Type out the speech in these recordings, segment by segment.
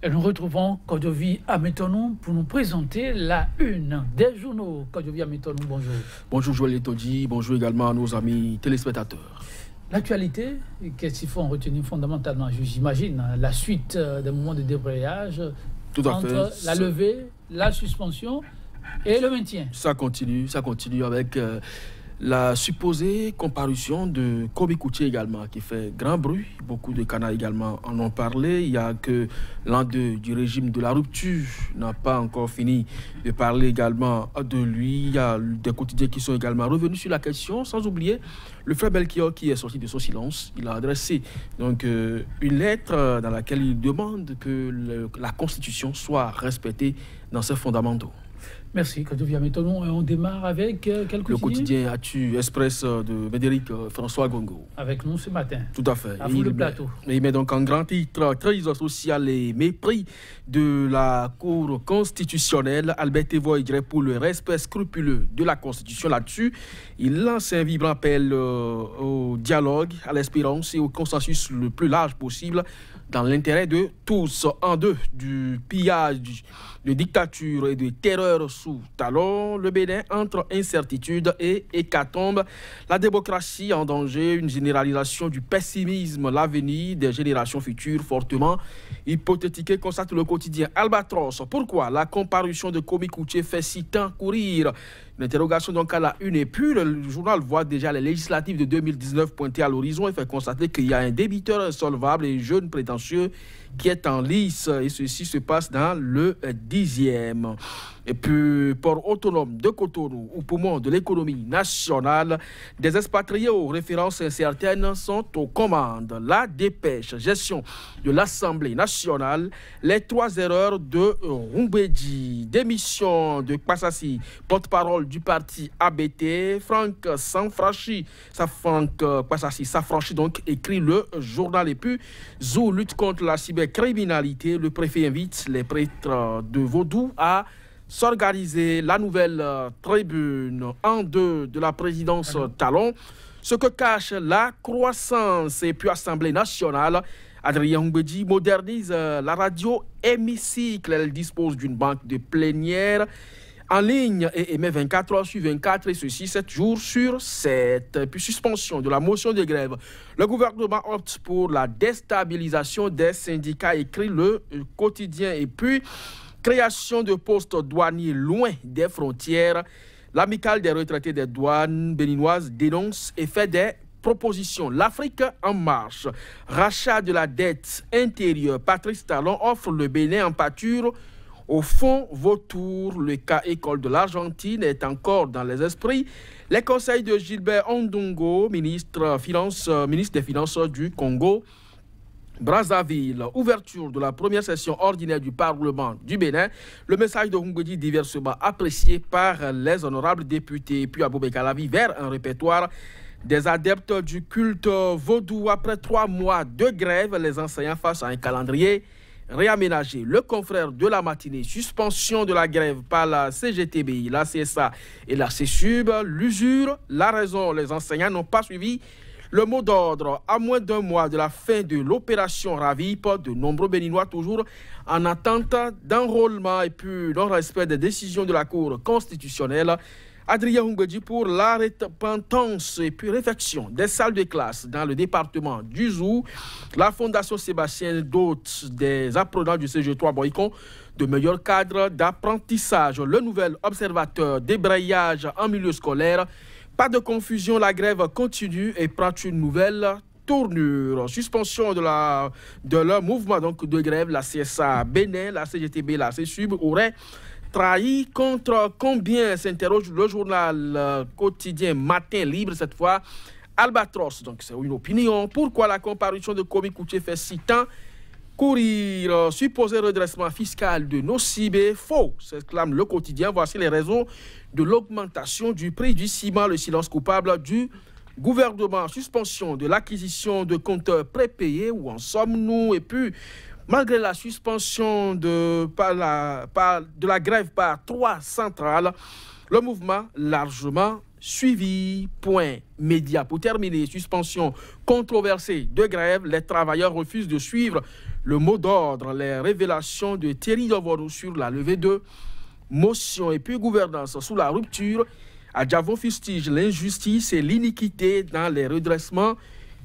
Et nous retrouvons Kodovi Ametonou pour nous présenter la une des journaux. Kodovi Ametonou, bonjour. Bonjour Joël Etodi, bonjour également à nos amis téléspectateurs. L'actualité, qu'est-ce qu'il faut en retenir fondamentalement? J'imagine la suite des moments de débrayage entre la levée, la suspension et le maintien. Ça continue avec la supposée comparution de Komi Koutié également, qui fait grand bruit. Beaucoup de canaux également en ont parlé. Il y a que l'un d'eux du régime de la rupture n'a pas encore fini de parler également de lui. Il y a des quotidiens qui sont également revenus sur la question, sans oublier le frère Belchior qui est sorti de son silence. Il a adressé donc une lettre dans laquelle il demande que la Constitution soit respectée dans ses fondamentaux. Merci, Kodovi Ametonou. Et on démarre avec quel quotidien? Le quotidien Actu Express de Médéric François Gongo. Avec nous ce matin. Tout à fait. À vous le plateau. Il met donc en grand titre crise sociale et mépris de la Cour constitutionnelle. Albert Evoy dirait pour le respect scrupuleux de la Constitution là-dessus. Il lance un vibrant appel au dialogue, à l'espérance et au consensus le plus large possible dans l'intérêt de tous. En deux du pillage, de dictature et de terreur sous talon, le Bénin entre incertitude et hécatombe. La démocratie en danger, une généralisation du pessimisme, l'avenir des générations futures fortement hypothétiqué, constate le quotidien Albatros. Pourquoi la comparution de Komi Koutié fait si tant courir? Une interrogation donc à la une. Et puis le journal voit déjà les législatives de 2019 pointer à l'horizon et fait constater qu'il y a un débiteur insolvable et jeune prétentieux qui est en lice. Et ceci se passe dans le 10e. Et puis, port autonome de Cotonou, au poumon de l'économie nationale, des expatriés aux références incertaines sont aux commandes. La dépêche, gestion de l'Assemblée nationale, les 3 erreurs de Rumbedi, démission de Passassi, porte-parole du parti ABT, Franck Passassi s'affranchit donc, écrit le journal. Et puis, Zou lutte contre la cybercriminalité, le préfet invite les prêtres de Vaudou à s'organiser. La nouvelle tribune en deux de la présidence Talon, ce que cache la croissance. Et puis Assemblée nationale, Adrien Rumbedi modernise la radio hémicycle. Elle dispose d'une banque de plénière en ligne et émet 24 heures sur 24 et ceci 7 jours sur 7. Et puis suspension de la motion de grève. Le gouvernement opte pour la déstabilisation des syndicats, écrit le quotidien. Et puis création de postes douaniers loin des frontières. L'amicale des retraités des douanes béninoises dénonce et fait des propositions. L'Afrique en marche. Rachat de la dette intérieure. Patrice Talon offre le Bénin en pâture au fond vautour. Le cas école de l'Argentine est encore dans les esprits. Les conseils de Gilbert Ondongo, ministre des Finances du Congo Brazzaville, ouverture de la première session ordinaire du Parlement du Bénin. Le message de Rumbedi diversement apprécié par les honorables députés. Puis à Bobekalavi vers un répertoire des adeptes du culte vaudou. Après 3 mois de grève, les enseignants face à un calendrier réaménagé. Le confrère de la matinée, suspension de la grève par la CGTBI, la CSA et la CSUB. L'usure, la raison, les enseignants n'ont pas suivi le mot d'ordre. À moins d'1 mois de la fin de l'opération Ravip, de nombreux Béninois toujours en attente d'enrôlement et puis non-respect des décisions de la Cour constitutionnelle. Adrien Rumbedi pour la repentance et puis réflexion des salles de classe dans le département du Zou. La Fondation Sébastien dote des apprenants du CG3 Boycon de meilleurs cadres d'apprentissage. Le nouvel observateur débrayage en milieu scolaire. Pas de confusion, la grève continue et prend une nouvelle tournure. Suspension de leur mouvement donc, de grève, la CSA Bénin, la CGTB, la CSUB auraient trahi contre combien, s'interroge le journal quotidien Matin Libre, cette fois Albatros. Donc c'est une opinion. Pourquoi la comparution de Komi Koutié fait si tant courir? Supposé redressement fiscal de Nocibé, faux, s'exclame le quotidien. Voici les raisons de l'augmentation du prix du ciment, le silence coupable du gouvernement. Suspension de l'acquisition de compteurs prépayés, où en sommes-nous? Et puis, malgré la suspension de la grève par 3 centrales, le mouvement largement suivi.media. Pour terminer, suspension controversée de grève, les travailleurs refusent de suivre le mot d'ordre, les révélations de Thierry Dovorou sur la levée de motion et puis gouvernance sous la rupture. Adjavon fustige l'injustice et l'iniquité dans les redressements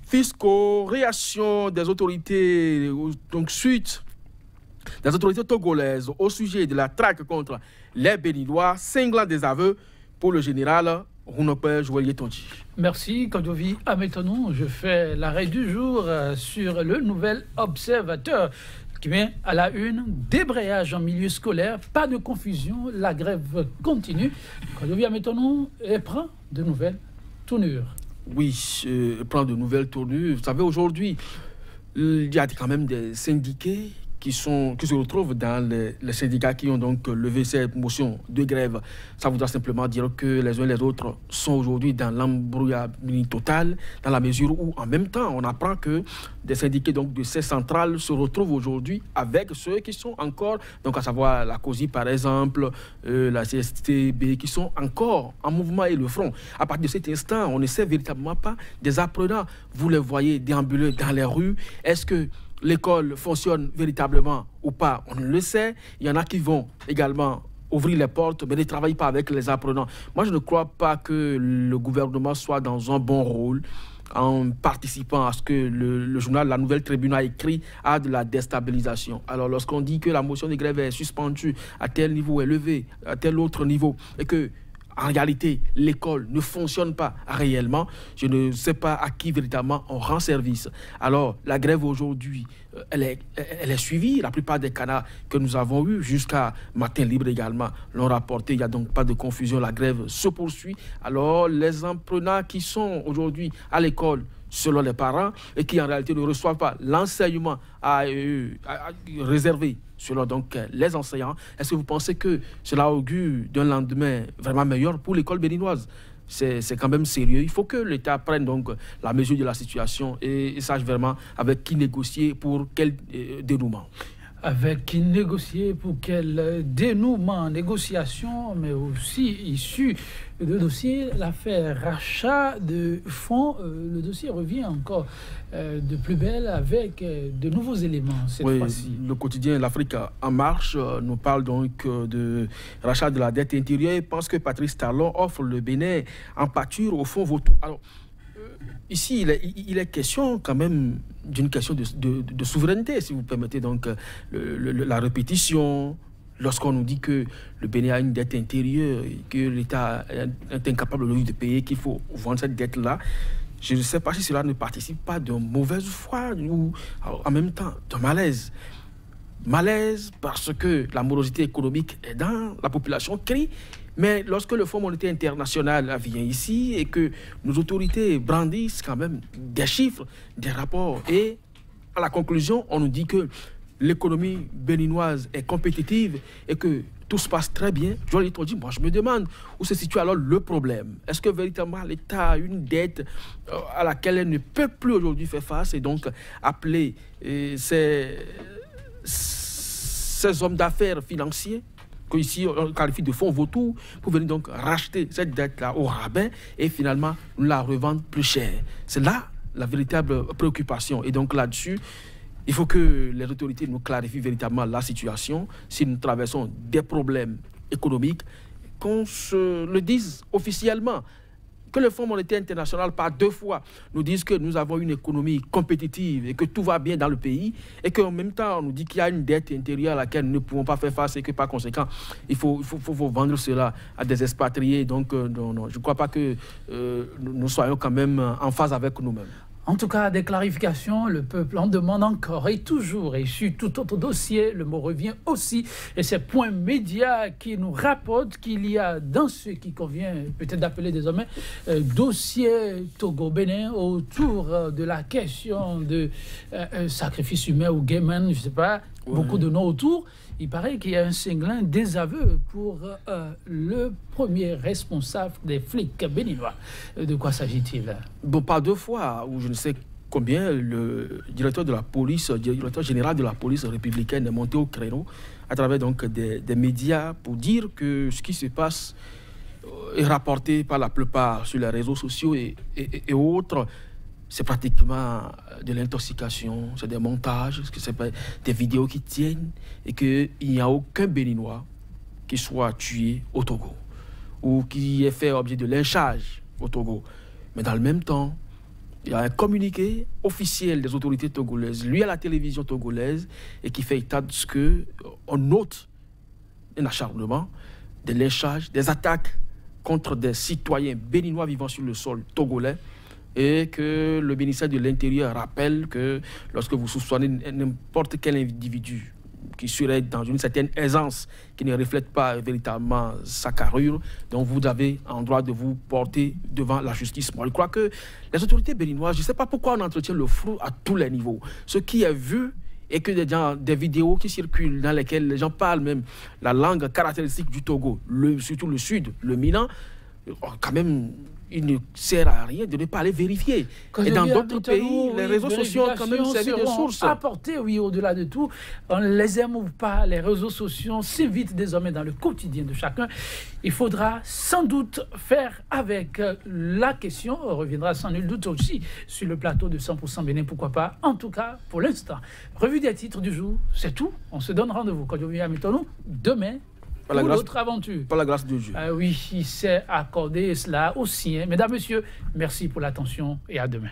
fiscaux. Réaction des autorités, donc suite des autorités togolaises au sujet de la traque contre les Béninois, cinglant des aveux pour le général Rounope Joël Tonji. Merci, Kodovi Ametonou. Je fais l'arrêt du jour sur le Nouvel Observateur qui met à la une: débrayage en milieu scolaire, pas de confusion, la grève continue. Kodovi Ametonou prend de nouvelles tournures. Oui, prend de nouvelles tournures. Vous savez, aujourd'hui, il y a quand même des syndiqués qui se retrouvent dans les syndicats qui ont donc levé cette motion de grève. Ça voudra simplement dire que les uns et les autres sont aujourd'hui dans l'embrouillamini total, dans la mesure où, en même temps, on apprend que des syndiqués donc, de ces centrales se retrouvent aujourd'hui avec ceux qui sont encore, donc à savoir la COSI par exemple, la CSTB, qui sont encore en mouvement et le front. À partir de cet instant, on ne sait véritablement pas des apprenants. Vous les voyez déambuler dans les rues. Est-ce que l'école fonctionne véritablement ou pas? On le sait. Il y en a qui vont également ouvrir les portes, mais ne travaillent pas avec les apprenants. Moi, je ne crois pas que le gouvernement soit dans un bon rôle en participant à ce que le journal La Nouvelle Tribune a écrit à de la déstabilisation. Alors, lorsqu'on dit que la motion de grève est suspendue, à tel niveau est levée, à tel autre niveau, et que en réalité, l'école ne fonctionne pas réellement, je ne sais pas à qui véritablement on rend service. Alors, la grève aujourd'hui, elle est suivie. La plupart des canards que nous avons eus jusqu'à Matin Libre également l'ont rapporté. Il n'y a donc pas de confusion. La grève se poursuit. Alors, les apprenants qui sont aujourd'hui à l'école, selon les parents, et qui en réalité ne reçoivent pas l'enseignement réservé selon donc les enseignants, est-ce que vous pensez que cela augure d'un lendemain vraiment meilleur pour l'école béninoise? C'est quand même sérieux. Il faut que l'État prenne donc la mesure de la situation et sache vraiment avec qui négocier pour quel dénouement. Avec qui négocier pour quel dénouement, négociation, mais aussi issu de dossier, l'affaire rachat de fonds. Le dossier revient encore de plus belle avec de nouveaux éléments cette fois-ci. Le quotidien L'Afrique en marche nous parle donc de rachat de la dette intérieure et pense que Patrice Talon offre le Bénin en pâture au fonds Vautour. Alors, ici, il est question quand même d'une question de souveraineté, si vous permettez donc la répétition. Lorsqu'on nous dit que le Bénin a une dette intérieure et que l'État est incapable de payer, qu'il faut vendre cette dette-là, je ne sais pas si cela ne participe pas de mauvaise foi ou en même temps de malaise. Malaise parce que la morosité économique est dans la population crie. Mais lorsque le Fonds monétaire international vient ici et que nos autorités brandissent quand même des chiffres, des rapports, et à la conclusion, on nous dit que l'économie béninoise est compétitive et que tout se passe très bien, moi je me demande où se situe alors le problème. Est-ce que véritablement l'État a une dette à laquelle elle ne peut plus aujourd'hui faire face et donc appeler ces hommes d'affaires financiers ici on qualifie de fonds vautours pour venir donc racheter cette dette-là au rabais et finalement nous la revendre plus cher. C'est là la véritable préoccupation. Et donc là-dessus, il faut que les autorités nous clarifient véritablement la situation. Si nous traversons des problèmes économiques, qu'on se le dise officiellement. Que le Fonds monétaire international, par 2 fois, nous dise que nous avons une économie compétitive et que tout va bien dans le pays, et qu'en même temps, on nous dit qu'il y a une dette intérieure à laquelle nous ne pouvons pas faire face et que par conséquent, il faut vendre cela à des expatriés. Donc, non, je ne crois pas que nous soyons quand même en phase avec nous-mêmes. En tout cas, des clarifications, le peuple en demande encore et toujours. Et sur tout autre dossier, le mot revient aussi. Et c'est Point Média qui nous rapporte qu'il y a dans ce qui convient peut-être d'appeler désormais dossier Togo-Bénin autour de la question de sacrifice humain ou gayman, je ne sais pas, beaucoup de noms autour. Il paraît qu'il y a un cinglant désaveu pour le premier responsable des flics béninois. De quoi s'agit-il? Bon, pas 2 fois, ou je ne sais combien, le directeur de la police, directeur général de la police républicaine est monté au créneau à travers donc des médias pour dire que ce qui se passe est rapporté par la plupart sur les réseaux sociaux et autres, c'est pratiquement de l'intoxication, c'est des montages, c'est des vidéos qui tiennent et qu'il n'y a aucun Béninois qui soit tué au Togo ou qui ait fait objet de lynchage au Togo. Mais dans le même temps, il y a un communiqué officiel des autorités togolaises, lui à la télévision togolaise, et qui fait état de ce qu'on note un acharnement, des lynchages, des attaques contre des citoyens béninois vivant sur le sol togolais, et que le ministère de l'Intérieur rappelle que lorsque vous soupçonnez n'importe quel individu qui serait dans une certaine aisance, qui ne reflète pas véritablement sa carrure, donc vous avez en droit de vous porter devant la justice. Moi, je crois que les autorités béninoises, je ne sais pas pourquoi on entretient le flou à tous les niveaux. Ce qui est vu et que des vidéos qui circulent dans lesquelles les gens parlent même la langue caractéristique du Togo, surtout le sud, le Milan, quand même, il ne sert à rien de ne pas aller vérifier. Et dans d'autres pays, les réseaux sociaux ont quand même servi de source. Apporter, oui, au-delà de tout, on ne les aime ou pas, les réseaux sociaux s'invitent désormais dans le quotidien de chacun. Il faudra sans doute faire avec la question, on reviendra sans nul doute aussi sur le plateau de 100% Bénin, pourquoi pas, en tout cas pour l'instant. Revue des titres du jour, c'est tout. On se donne rendez-vous, quand je viens à Métonou, demain. Pour l'autre aventure. Par la grâce de Dieu. Oui, il s'est accordé cela aussi. Hein. Mesdames, Messieurs, merci pour l'attention et à demain.